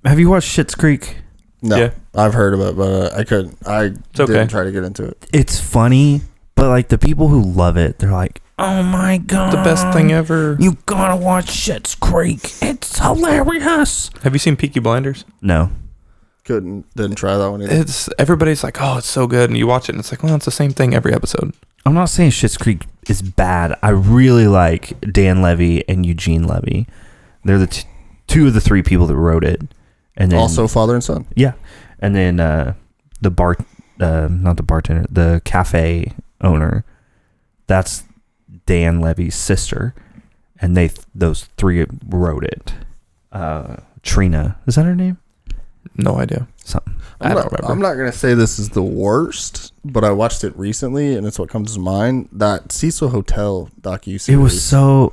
have you watched Schitt's Creek? No, Yeah. I've heard of it, but I couldn't. I okay. didn't try to get into it. It's funny, but like the people who love it, they're like, oh my god, The best thing ever. You gotta watch Schitt's Creek. It's hilarious. Have you seen Peaky Blinders? No. Didn't try that one either. It's everybody's like, oh, it's so good, and you watch it, and it's like, well, it's the same thing every episode. I'm not saying Schitt's Creek is bad. I really like Dan Levy and Eugene Levy. They're the two of the three people that wrote it. And then, Also father and son. yeah. And then not the bartender, the cafe owner. That's Dan Levy's sister. And those three wrote it. Trina, is that her name? No idea. Something. I don't remember. I'm not going to say this is the worst, but I watched it recently, and it's what comes to mind. That Cecil Hotel docu-series. It was so...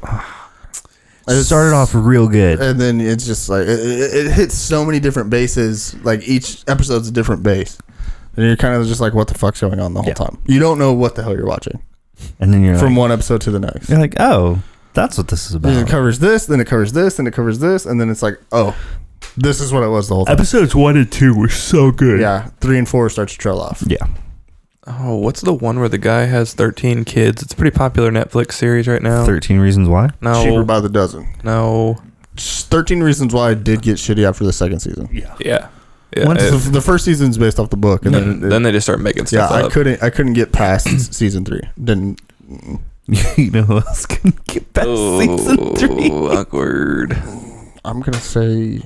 It started off real good. And then it's just like, it hits so many different bases. Like, each episode's a different base. And you're kind of just like, what the fuck's going on the whole time? You don't know what the hell you're watching. And then you're From one episode to the next. You're like, oh, that's what this is about. And it covers this, then it covers this, then it covers this, and then it's like, oh, this is what it was the whole time. Episodes 1 and 2 were so good. Yeah, 3 and 4 start to trail off. Yeah. Oh, what's the one where the guy has 13 kids? It's a pretty popular Netflix series right now. 13 Reasons Why? No. Cheaper by the dozen. No. 13 Reasons Why did get shitty after the second season. Yeah. Yeah. The first season's based off the book, and then they just start making stuff up. I couldn't get past season 3. Didn't. You know who else can get past season 3? Awkward. I'm gonna say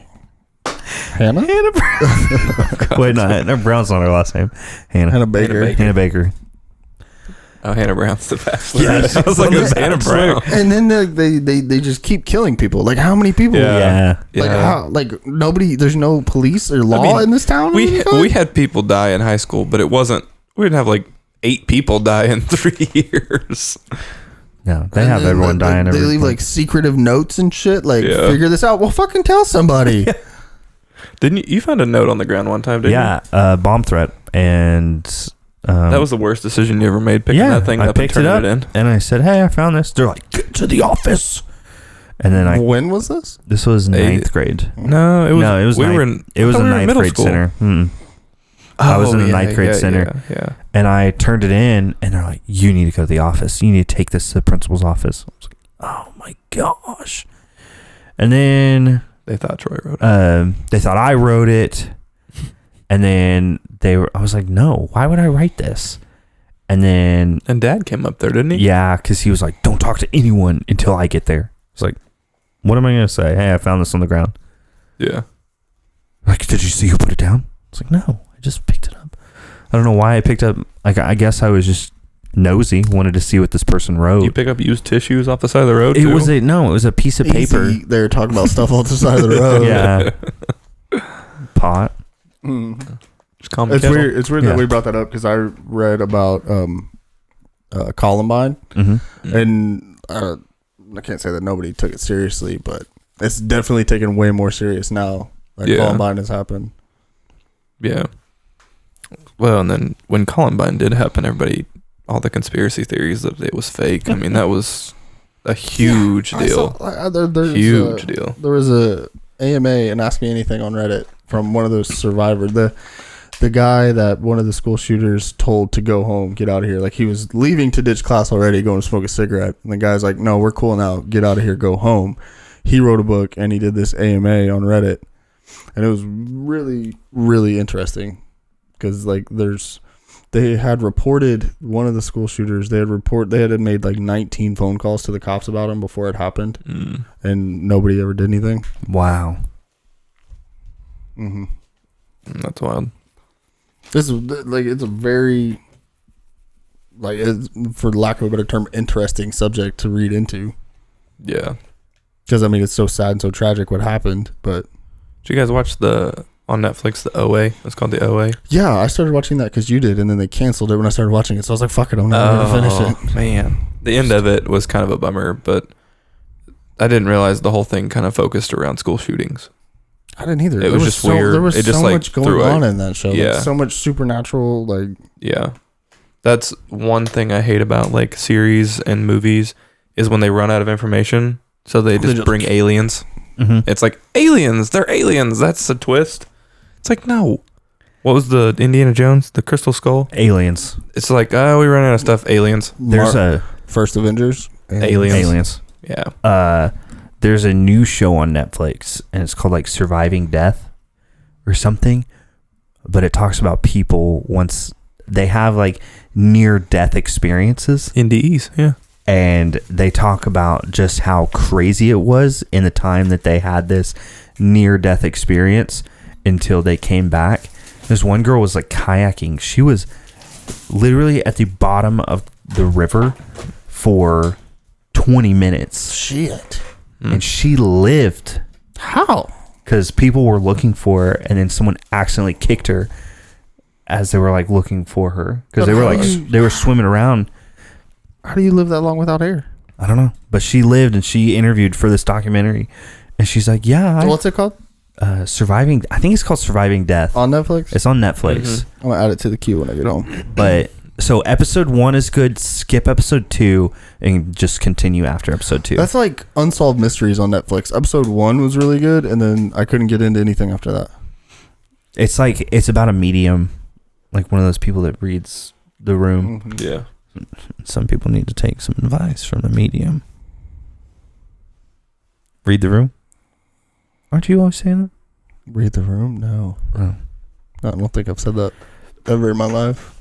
Hannah. Hannah Brown. Wait, no, Hannah Brown's not her last name. Hannah Baker. Hannah Baker. Oh, Hannah Brown's the bachelor. Yes. I was like, it was Hannah Brown. And then they just keep killing people. Like, how many people? Yeah. Like how? Like nobody. There's no police or law in this town. We had people die in high school, but it wasn't. We didn't have like 8 people die in 3 years. No, they have everyone dying. They leave like secretive notes and shit. Like, figure this out. Well, fucking tell somebody. Didn't you found a note on the ground one time? Didn't you? Bomb threat, and that was the worst decision you ever made. Picking that thing I up picked and it up, turning it in. and I said, "Hey, I found this." They're like, "Get to the office." And then When was this? This was 9th grade. No, it was. We were in. It was a 9th grade school. center. I was in the 9th grade center. Yeah. And I turned it in, and they're like, "You need to go to the office. You need to take this to the principal's office." I was like, "Oh my gosh!" And then They thought Troy wrote it. they thought I wrote it, and then I was like, "No, why would I write this?" And then And Dad came up there, didn't he? yeah, because he was like, "Don't talk to anyone until I get there." It's like, what am I gonna say? Hey, I found this on the ground. Yeah. Like, did you see who put it down? It's like, no, I just picked it up. I don't know why I picked up. Like, I guess I was just nosy, wanted to see what this person wrote. You pick up used tissues off the side of the road. It was a piece of paper. Easy. They're talking about stuff off the side of the road. Yeah. Pot. Just call me It's Kettle. weird. It's weird that we brought that up because I read about Columbine, and I can't say that nobody took it seriously, but it's definitely taken way more serious now. Like Columbine has happened. Yeah. Well, and then when Columbine did happen, all the conspiracy theories that it was fake. I mean, that was a huge deal. Huge deal. There was a AMA and Ask Me Anything on Reddit from one of those survivors. The guy that one of the school shooters told to go home, get out of here. Like, he was leaving to ditch class already, going to smoke a cigarette. And the guy's like, no, we're cool now. Get out of here. Go home. He wrote a book and he did this AMA on Reddit. And it was really, really interesting. Because, like, they had reported one of the school shooters. They had made like 19 phone calls to the cops about him before it happened. And nobody ever did anything. Wow. That's wild. This is like, it's a very, like, for lack of a better term, interesting subject to read into. Yeah. Because, I mean, it's so sad and so tragic what happened. But did you guys watch on Netflix, the OA? It's called the OA. yeah, I started watching that because you did, and then they canceled it when I started watching it. So I was like, fuck it, I'm never going to finish it. Man. The end of it was kind of a bummer, but I didn't realize the whole thing kind of focused around school shootings. I didn't either. It was just weird. There was It just, so like, much going threw on a- in that show. Yeah. Like, so much supernatural, like... Yeah. That's one thing I hate about, like, series and movies is when they run out of information, so they just bring aliens. It's like, aliens! They're aliens! That's a twist. It's like, no. What was the Indiana Jones? The Crystal Skull? Aliens. It's like, oh, we ran out of stuff. Aliens. There's First Avengers. And Aliens. Yeah. There's a new show on Netflix, and it's called like Surviving Death or something. But it talks about people once they have like near death experiences. NDEs. Yeah. And they talk about just how crazy it was in the time that they had this near death experience until they came back. This one girl was like kayaking. She was literally at the bottom of the river for 20 minutes. Shit. And she lived. How? Because people were looking for her, and then someone accidentally kicked her as they were like looking for her. Because they were swimming around. How do you live that long without air? I don't know. But she lived, and she interviewed for this documentary. And she's like, yeah. What's it called? Surviving. I think it's called Surviving Death. On Netflix? It's on Netflix. Mm-hmm. I'm going to add it to the queue when I get home. But so episode 1 is good. Skip episode 2 and just continue after episode 2. That's like Unsolved Mysteries on Netflix. Episode 1 was really good, and then I couldn't get into anything after that. It's like, it's about a medium, like one of those people that reads the room. Mm-hmm. Yeah. Some people need to take some advice from the medium. Read the room? Aren't you always saying that? Read the room? No. Oh. I don't think I've said that ever in my life.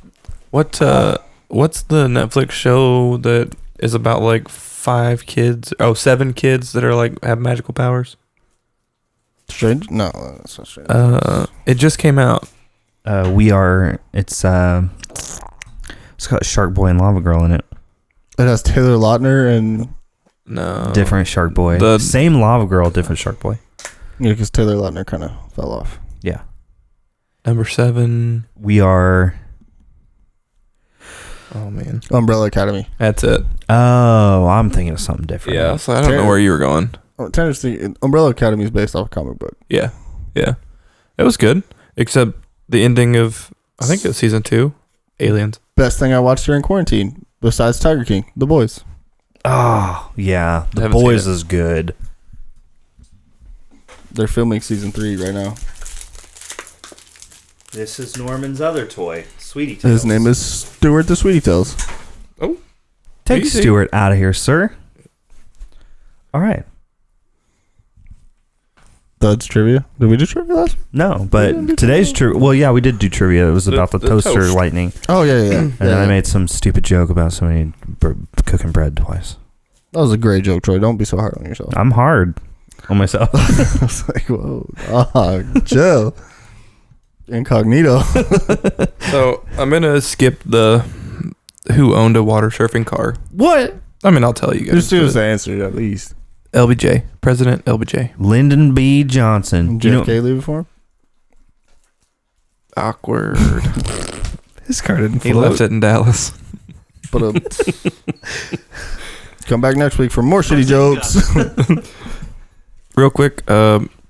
What's the Netflix show that is about like 7 kids that are like have magical powers? Strange? No, that's not strange. It just came out. It's got Shark Boy and Lava Girl in it. It has Taylor Lautner and... No. Different Shark Boy. The- Same Lava Girl, different Shark Boy. Yeah, because Taylor Lautner kind of fell off. Yeah. Number 7. We are... Oh man. Umbrella Academy. That's it. Oh, I'm thinking of something different. Yeah. So I don't know where you were going. Oh, it's interesting. Umbrella Academy is based off a comic book. Yeah. Yeah. It was good. Except the ending of, I think it was season 2. Aliens. Best thing I watched during quarantine, besides Tiger King, The Boys. Oh, yeah. The Haven't seen Boys it. is good. They're filming season 3 right now. This is Norman's other toy, Sweetie Tails. His name is Stuart the Sweetie Tails. Oh. Take Easy. Stuart out of here, sir. All right. Thud's trivia. Did we do trivia last week? No, but today's trivia. Well, yeah, we did do trivia. It was about the toaster toast. lightning. Oh, yeah. And then I made some stupid joke about somebody cooking bread twice. That was a great joke, Troy. Don't be so hard on yourself. I'm hard on myself. I was like, whoa. Chill. Incognito. So I'm going to skip the who owned a water surfing car. What? I mean, I'll tell you guys. Just give us but the answer, at least. LBJ. President LBJ. Lyndon B. Johnson. Did JFK leave it for him? Awkward. His car didn't He float. left it in Dallas. But come back next week for more shitty jokes. Real quick,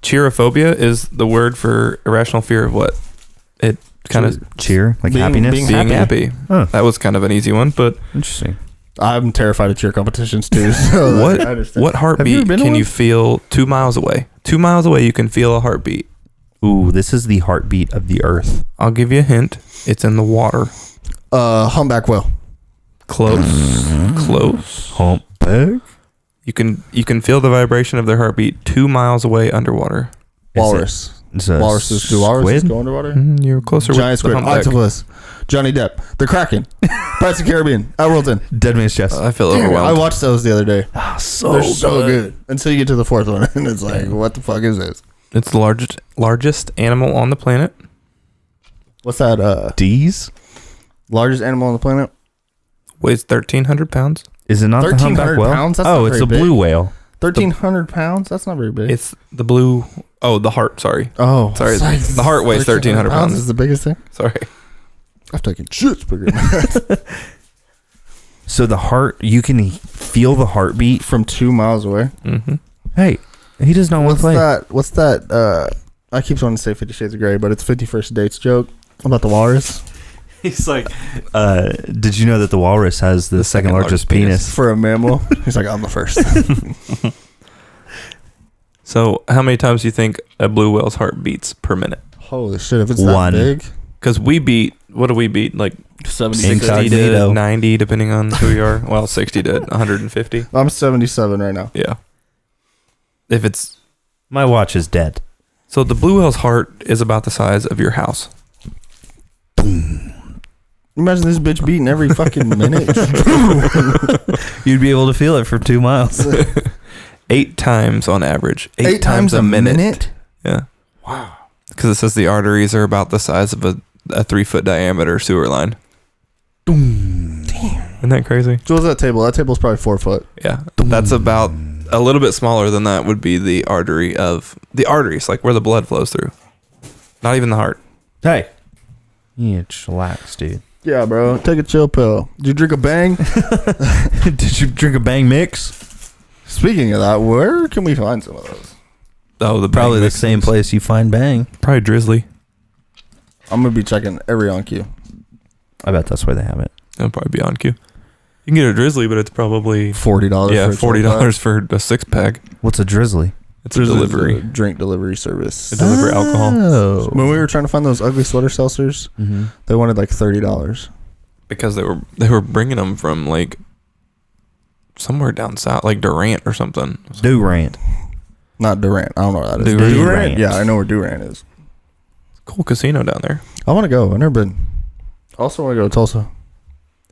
Chirophobia is the word for irrational fear of what? It kind of Cheer, like Being- happiness. being being happy. Huh. That was kind of an easy one, but Interesting. I'm terrified of cheer competitions too. So what I understand. what Have you heartbeat ever been to can one? you feel 2 miles away? 2 miles away, you can feel a heartbeat. Ooh, this is the heartbeat of the earth. I'll give you a hint. It's in the water. Humpback whale. Close. Close. Humpback? You can feel the vibration of their heartbeat 2 miles away underwater. Walrus. It's a Walruses. Do walruses squid? go underwater? You're closer Giant with squid. the humpback. Octopus. Johnny Depp. The Kraken. Pirates of the Caribbean. Al Wilton. Dead man's chest. I feel Dude, I overwhelmed. watched those the other day. So They're so good. Until you get to the fourth one, and it's like, what the fuck is this? It's the largest animal on the planet. What's that? D's? Largest animal on the planet? Weighs 1,300 pounds. Is it not the 1,300 humpback whale? pounds? That's Oh, not it's very a big. blue whale. 1,300 pounds? That's not very big. It's the blue. Oh, the heart. Sorry. Oh, Sorry, it's the heart weighs 1,300 pounds. Is the biggest thing? Sorry. I've taken shits bigger than that. So the heart, you can feel the heartbeat. From 2 miles away. Mm-hmm. Hey, he does not want to What's play. that? What's that? I keep wanting to say 50 Shades of Grey, but it's 51st Dates joke about the walrus. He's like, did you know that the walrus has the second largest penis? For a mammal. He's like, I'm the first. So, how many times do you think a blue whale's heart beats per minute? Holy shit, if it's One. that big. Because we beat What do we beat? Like 76. Incognito. to 90, depending on who you are. Well, 60 to 150. I'm 77 right now. Yeah. If it's My watch is dead. so, the blue whale's heart is about the size of your house. Imagine this bitch beating every fucking minute. You'd be able to feel it for 2 miles. 8 times on average. 8 times a minute? Yeah. Wow. Because it says the arteries are about the size of a 3-foot diameter sewer line. Damn. Isn't that crazy? So what's that table? That table's probably 4 foot. Yeah. That's about a little bit smaller than that would be the arteries, like where the blood flows through. Not even the heart. Hey. You need to chillax, dude. Yeah, bro. Take a chill pill. Did you drink a Bang? Did you drink a Bang mix? Speaking of that, where can we find some of those? Oh, Probably the same place you find Bang. Probably Drizzly. I'm going to be checking every on cue. I bet that's where they have it. It'll probably be on cue. You can get a Drizzly, but it's probably $40. yeah, for a $40 for a 6-pack. What's a drizzly? It's a delivery. Drink delivery service. They deliver alcohol Oh. When we were trying to find those ugly sweater seltzers, Mm-hmm. they wanted like $30. because they were bringing them from like somewhere down south, like Durant or something. Durant. Not Durant. I don't know what that is. Durant. Yeah, I know where Durant is. Cool casino down there. I want to go. I've never been. Also want to go to Tulsa.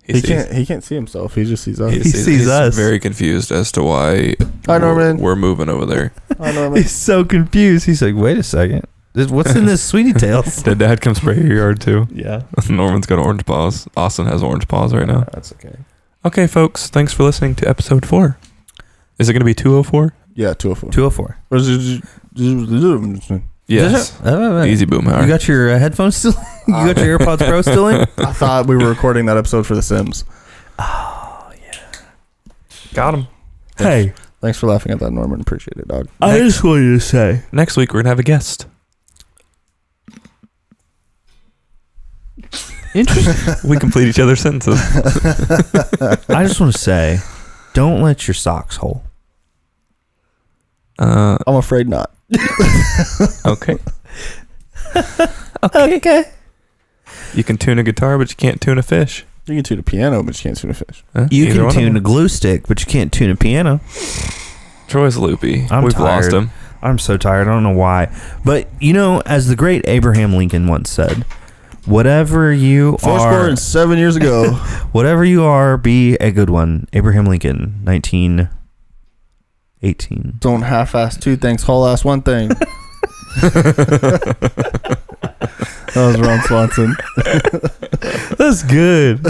He sees- can't see himself. He just sees us. He sees he's us. very confused as to why Hi, Norman. we're moving over there. I know, man. He's so confused. He's like, wait a second. What's in this Sweetie Tales? Did Dad come spray your yard too? Yeah. Norman's got orange paws. Austin has orange paws right now. That's okay. Okay, folks. Thanks for listening to episode 4. Is it going to be 204? Yeah, 204. 204. Yes. Easy boom You hour. got your headphones still? You got your AirPods Pro still in? I thought we were recording that episode for The Sims. Got him. Hey, Thanks for laughing at that, Norman. Appreciate it, dog. I just wanted to say. Next week, we're going to have a guest. Interesting. We complete each other's sentences. I just want to say, don't let your socks hole. I'm afraid not. Okay. Okay. You can tune a guitar, but you can't tune a fish. You can tune a piano, but you can't tune a fish. Huh? You Either can one of tune a them. glue stick, but you can't tune a piano. Troy's loopy. I'm We've tired. lost him. I'm so tired. I don't know why. But, you know, as the great Abraham Lincoln once said, whatever you Foursquare are, and 7 years ago. whatever you are, be a good one. Abraham Lincoln, 1918. Don't half-ass 2 things, whole-ass 1 thing. That was Ron Swanson. That's good.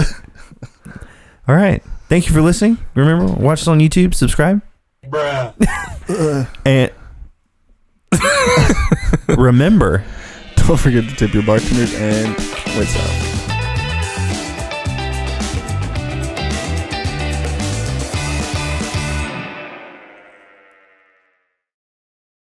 All right. Thank you for listening. Remember, watch us on YouTube, subscribe. And remember, Don't forget to tip your bartenders and wait, stop.